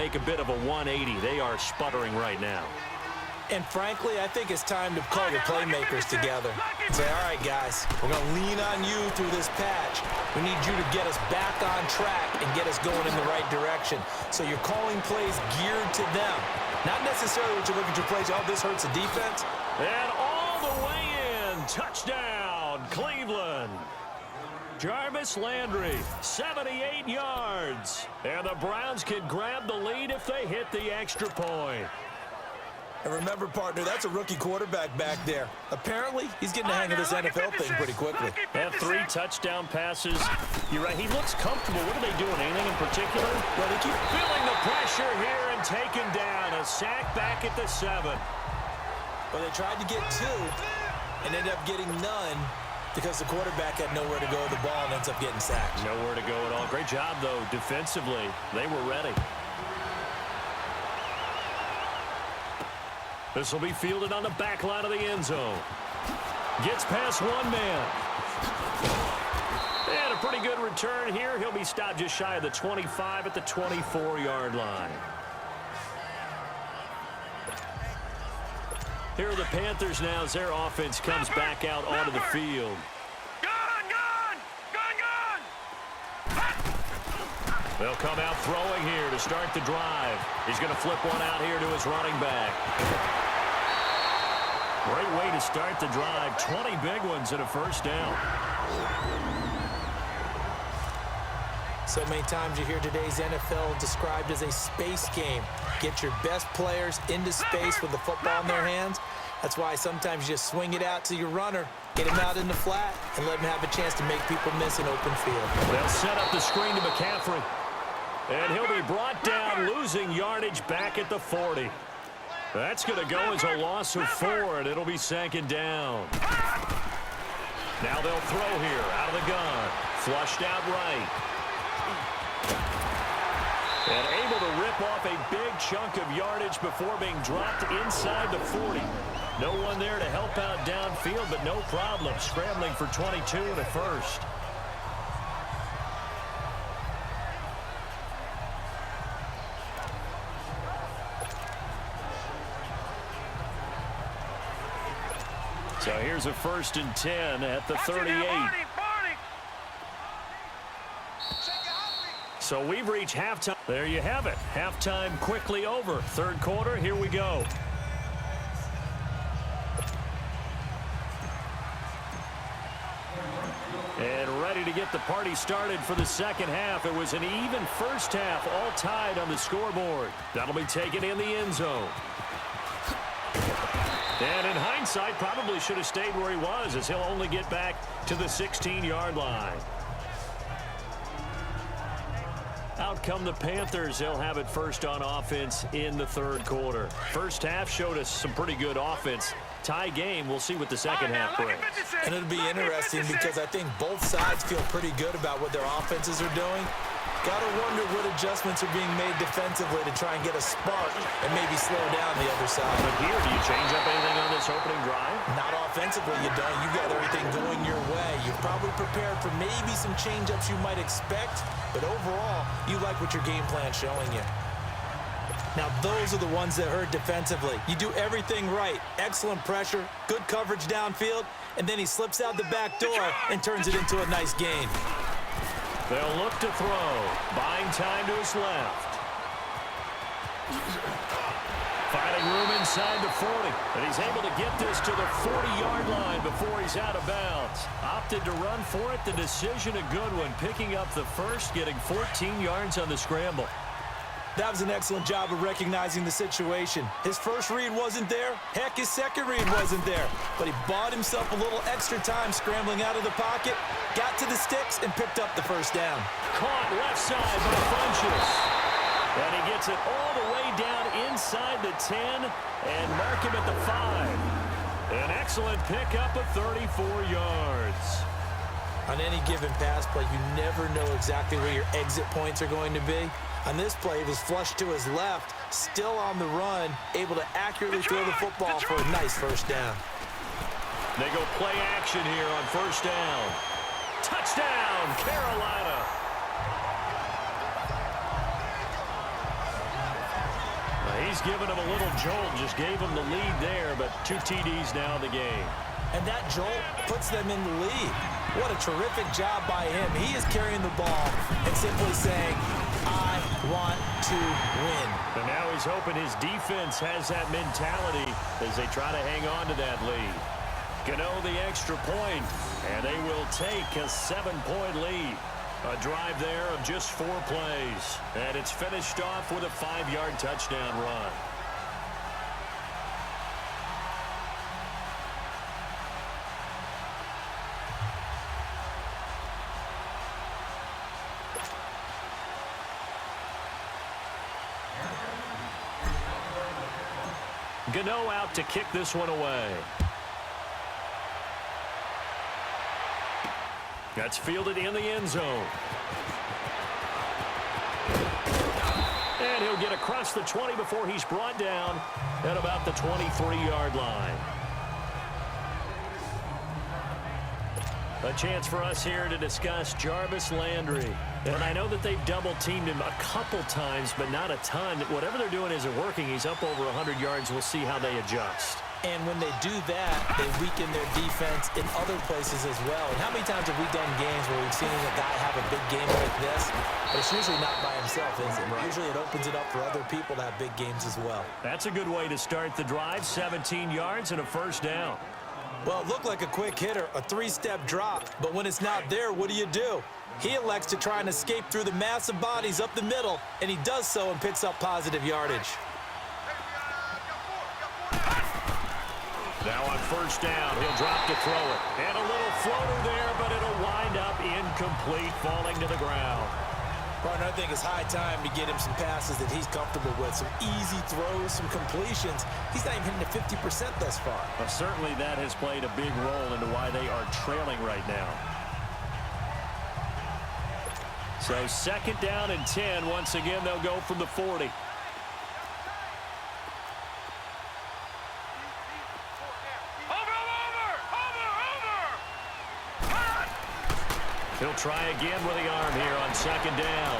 make a bit of a 180. They are sputtering right now. And frankly, I think it's time to call your playmakers together. Say, all right, guys, we're going to lean on you through this patch. We need you to get us back on track and get us going in the right direction. So you're calling plays geared to them. Not necessarily what you look at your plays, oh, this hurts the defense. And all the way in, touchdown, Cleveland. Jarvis Landry, 78 yards. And the Browns can grab the lead if they hit the extra point. And remember, partner, that's a rookie quarterback back there. Apparently, he's getting the hang of this NFL thing pretty quickly. They have 3 touchdown passes. You're right, he looks comfortable. What are they doing, anything in particular? Well, they keep feeling the pressure here and taken down. A sack back at the 7. Well, they tried to get 2 and ended up getting none because the quarterback had nowhere to go with the ball and ends up getting sacked. Nowhere to go at all. Great job, though, defensively. They were ready. This will be fielded on the back line of the end zone. Gets past one man. And a pretty good return here. He'll be stopped just shy of the 25 at the 24-yard line. Here are the Panthers now as their offense comes back out onto the field. They'll come out throwing here to start the drive. He's going to flip one out here to his running back. Great way to start the drive. 20 big ones and a first down. So many times you hear today's NFL described as a space game. Get your best players into space with the football in their hands. That's why sometimes you just swing it out to your runner, get him out in the flat, and let him have a chance to make people miss an open field. They'll set up the screen to McCaffrey. And he'll be brought down, losing yardage back at the 40. That's going to go as a loss of 4, and it'll be second down. Now they'll throw here out of the gun. Flushed out right. And able to rip off a big chunk of yardage before being dropped inside the 40. No one there to help out downfield, but no problem. Scrambling for 22 and a first. So here's a 1st and 10 at the 38. So we've reached halftime. There you have it. Halftime quickly over. Third quarter, here we go. And ready to get the party started for the second half. It was an even first half, all tied on the scoreboard. That'll be taken in the end zone. And in hindsight, probably should have stayed where he was, as he'll only get back to the 16-yard line. Out come the Panthers. They'll have it first on offense in the third quarter. First half showed us some pretty good offense. Tie game. We'll see what the second half brings. And it'll be interesting because I think both sides feel pretty good about what their offenses are doing. Gotta wonder what adjustments are being made defensively to try and get a spark and maybe slow down the other side. But here, do you change up anything on this opening drive? Not offensively, you don't. You got everything going your way. You're probably prepared for maybe some change-ups you might expect, but overall, you like what your game plan's showing you. Now, those are the ones that hurt defensively. You do everything right. Excellent pressure, good coverage downfield, and then he slips out the back door and turns it into a nice gain. They'll look to throw. Buying time to his left. Finding room inside the 40. And he's able to get this to the 40-yard line before he's out of bounds. Opted to run for it. The decision a good one. Picking up the first, getting 14 yards on the scramble. That was an excellent job of recognizing the situation. His first read wasn't there. Heck, his second read wasn't there. But he bought himself a little extra time scrambling out of the pocket, got to the sticks, and picked up the first down. Caught left side by Funchess. And he gets it all the way down inside the 10 and mark him at the 5. An excellent pickup of 34 yards. On any given pass play, you never know exactly where your exit points are going to be. On this play, he was flushed to his left, still on the run, able to accurately throw the football for a nice first down. They go play action here on first down. Touchdown, Carolina. he's given him a little jolt, just gave him the lead there, but 2 TDs now in the game. And that jolt puts them in the lead. What a terrific job by him. He is carrying the ball and simply saying, I want to win. And now he's hoping his defense has that mentality as they try to hang on to that lead. Gano the extra point, and they will take a 7-point lead. A drive there of just 4 plays. And it's finished off with a 5-yard touchdown run. Gano out to kick this one away. That's fielded in the end zone. And he'll get across the 20 before he's brought down at about the 23-yard line. A chance for us here to discuss Jarvis Landry. And I know that they've double-teamed him a couple times, but not a ton. Whatever they're doing isn't working. He's up over 100 yards. We'll see how they adjust. And when they do that, they weaken their defense in other places as well. And how many times have we done games where we've seen a guy have a big game like this? But it's usually not by himself, is it? Right. Usually it opens it up for other people to have big games as well. That's a good way to start the drive. 17 yards and a first down. Well, it looked like a quick hitter, a 3-step drop. But when it's not there, what do? He elects to try and escape through the massive bodies up the middle, and he does so and picks up positive yardage. Now on first down, he'll drop to throw it. And a little floater there, but it'll wind up incomplete, falling to the ground. Partner, I think it's high time to get him some passes that he's comfortable with, some easy throws, some completions. He's not even hitting the 50% thus far. Well, certainly that has played a big role into why they are trailing right now. So 2nd down and 10. Once again, they'll go from the 40. He'll try again with the arm here on 2nd down.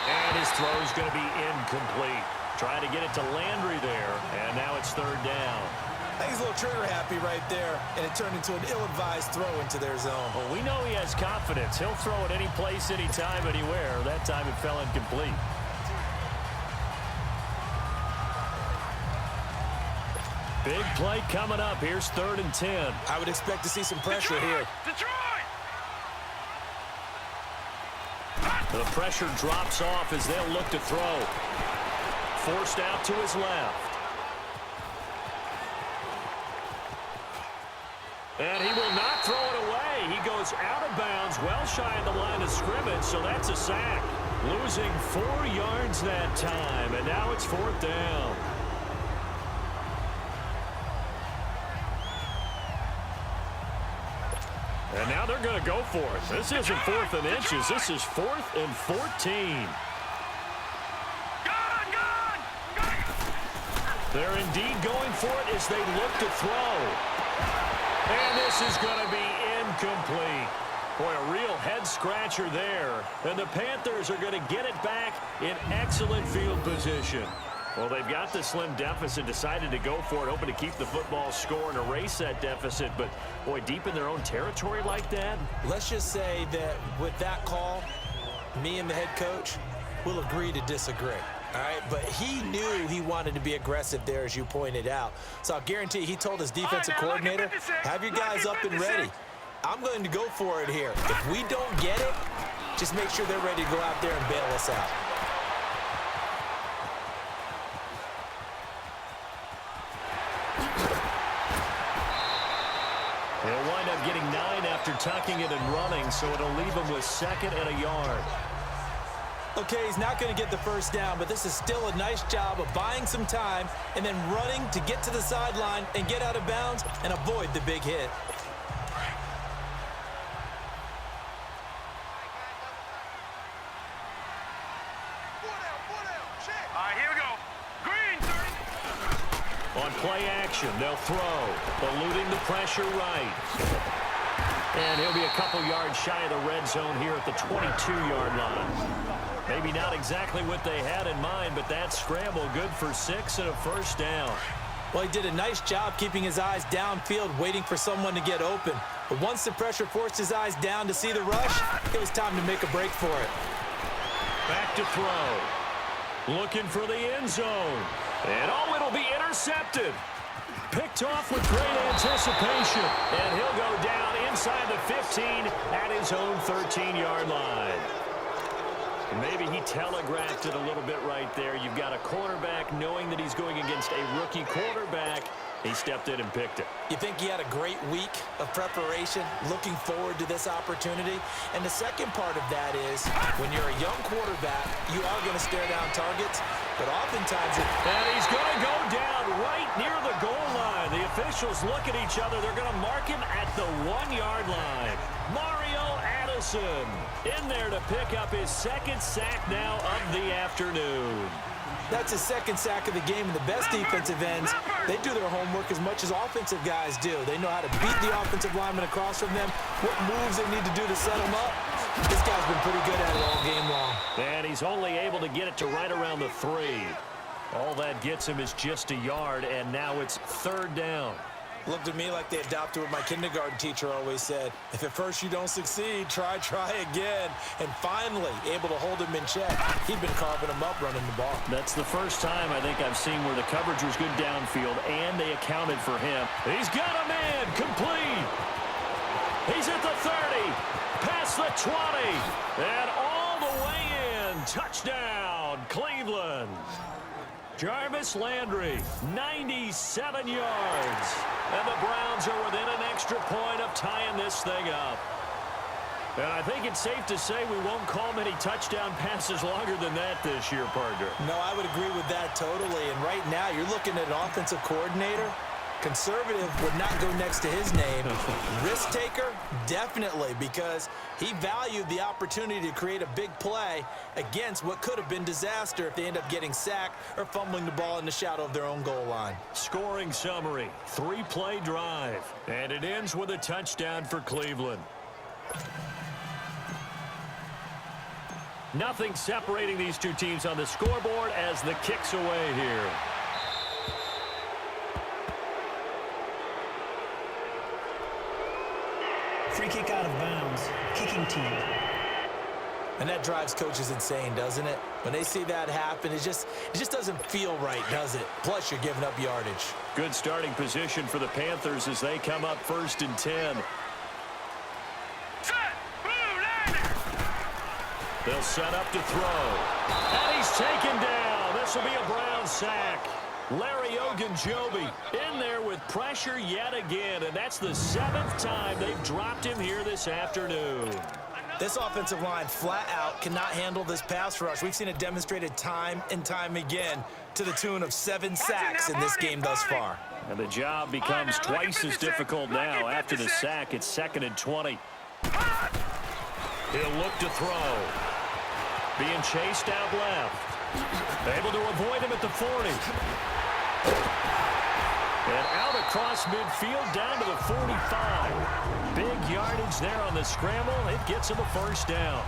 And his throw's going to be incomplete. Trying to get it to Landry there, and now it's 3rd down. I think he's a little trigger happy right there, and it turned into an ill-advised throw into their zone. Well, we know he has confidence. He'll throw it any place, anytime, anywhere. That time it fell incomplete. Big play coming up. Here's 3rd and 10. I would expect to see some pressure here. The pressure drops off as they'll look to throw. Forced out to his left. And he will not throw it away. He goes out of bounds, well shy of the line of scrimmage, so that's a sack. Losing 4 yards that time, and now it's 4th down. And now they're going to go for it. This isn't 4th and inches. This is 4th and 14. They're indeed going for it as they look to throw. And this is going to be incomplete. Boy, a real head-scratcher there. And the Panthers are going to get it back in excellent field position. Well, they've got the slim deficit, decided to go for it, hoping to keep the football score and erase that deficit. But, boy, deep in their own territory like that? Let's just say that with that call, me and the head coach will agree to disagree. All right, but he knew he wanted to be aggressive there, as you pointed out. So I'll guarantee he told his defensive coordinator, have your guys up and ready. I'm going to go for it here. If we don't get it, just make sure they're ready to go out there and bail us out. They'll wind up getting 9 after tucking it and running, so it'll leave them with 2nd and a yard. Okay, he's not going to get the first down, but this is still a nice job of buying some time and then running to get to the sideline and get out of bounds and avoid the big hit. All right, here we go. Green, 30. On play action, they'll throw, eluding the pressure right. And he'll be a couple yards shy of the red zone here at the 22-yard line. Maybe not exactly what they had in mind, but that scramble good for 6 and a first down. Well, he did a nice job keeping his eyes downfield, waiting for someone to get open. But once the pressure forced his eyes down to see the rush, it was time to make a break for it. Back to throw. Looking for the end zone. And oh, it'll be intercepted. Picked off with great anticipation. And he'll go down inside the 15 at his own 13-yard line. Maybe he telegraphed it a little bit right there. You've got a cornerback knowing that he's going against a rookie quarterback. He stepped in and picked it. You think he had a great week of preparation, looking forward to this opportunity? And the second part of that is, when you're a young quarterback, you are going to stare down targets, but oftentimes and he's going to go down right near the goal line. The officials look at each other. They're going to mark him at the 1-yard line. Mario Addison in there to pick up his second sack now of the afternoon. That's his second sack of the game, and the best defensive ends, they do their homework as much as offensive guys do. They know how to beat the offensive lineman across from them, what moves they need to do to set them up. This guy's been pretty good at it all game long. And he's only able to get it to right around the 3. All that gets him is just a yard, and now it's 3rd down. Looked at me like they adopted what my kindergarten teacher always said. If at first you don't succeed, try again. And finally, able to hold him in check. He'd been carving him up running the ball. That's the first time I think I've seen where the coverage was good downfield, and they accounted for him. He's got a man, complete. He's at the 30, past the 20, and all the way in. Touchdown, Cleveland. Jarvis Landry, 97 yards. And the Browns are within an extra point of tying this thing up. And I think it's safe to say we won't call many touchdown passes longer than that this year, partner. No, I would agree with that totally. And right now, you're looking at an offensive coordinator. Conservative would not go next to his name. Risk taker, definitely, because he valued the opportunity to create a big play against what could have been disaster if they end up getting sacked or fumbling the ball in the shadow of their own goal line. Scoring summary, 3-play drive, and it ends with a touchdown for Cleveland. Nothing separating these two teams on the scoreboard as the kick's away here. Free kick out of bounds. Kicking team. And that drives coaches insane, doesn't it? When they see that happen, it just doesn't feel right, does it? Plus, you're giving up yardage. Good starting position for the Panthers as they come up 1st and 10. They'll set up to throw. And he's taken down. This will be a Brown sack. Larry Ogunjobi in there with pressure yet again, and that's the 7th time they've dropped him here this afternoon. This offensive line flat out cannot handle this pass rush. We've seen it demonstrated time and time again to the tune of 7 sacks in this game thus far. And the job becomes twice as difficult now. After the sack, it's 2nd and 20. He'll look to throw. Being chased out left. Able to avoid him at the 40. And out across midfield down to the 45. Big yardage there on the scramble. It gets him a first down.